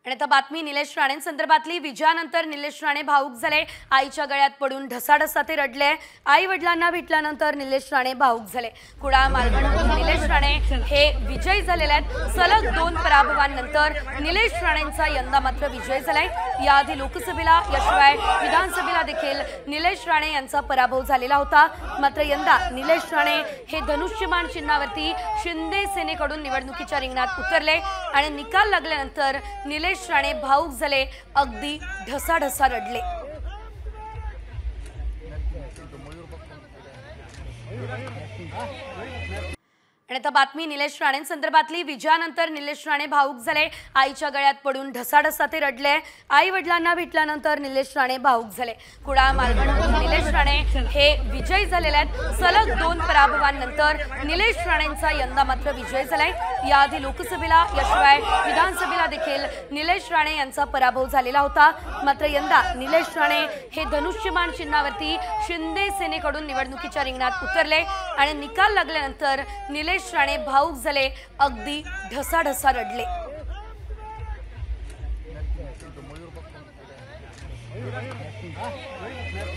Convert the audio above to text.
आणि आता बातमी निलेश राणेंसंदर्भातली विजयानंतर निलेश राणे भावूक झाले। आईच्या गळ्यात पडून ढसाढसा ते रडले। आई वडिलांना भेटल्यानंतर निलेश राणे भावूक झाले। कुडाळ मालवणमधून निलेश राणे हे विजयी झालेले आहेत। सलग 2 पराभवांनंतर निलेश राणेंचा यंदा मात्र विजय झालाय। याआधी लोकसभेला याशिवाय विधानसभेला देखील निलेश राणे यांचा पराभव झालेला होता। मात्र यंदा निलेश राणे हे धनुष्यबाण चिन्हावरती शिंदे सेनेकडून निवडणुकीच्या रिंगणात उतरले आणि निकाल लागल्यानंतर निलेश राणे भावूक झाले, अगदी ढसाढसा रडले। आणि आता बातमी निलेश राणेंसंदर्भातली विजयानंतर निलेश राणे भावूक झाले। आईच्या गळ्यात पडून ढसाढसा ते रडले। आई वडिलांना भेटल्यानंतर निलेश राणे भावूक झाले। कुडाळ मालवणमधून निलेश राणे हे विजयी झालेले आहेत। सलग 2 पराभवांनंतर निलेश राणेंचा यंदा मात्र विजय झालाय। याआधी लोकसभेला याशिवाय विधानसभेला देखील निलेश राणे यांचा पराभव झालेला होता। मात्र यंदा निलेश राणे हे धनुष्यबाण चिन्हावरती शिंदे सेनेकडून निवडणुकीच्या रिंगणात उतरले आणि निकाल लागल्यानंतर निलेश राणे भावूक झाले, अगदी ढसाढसा रडले।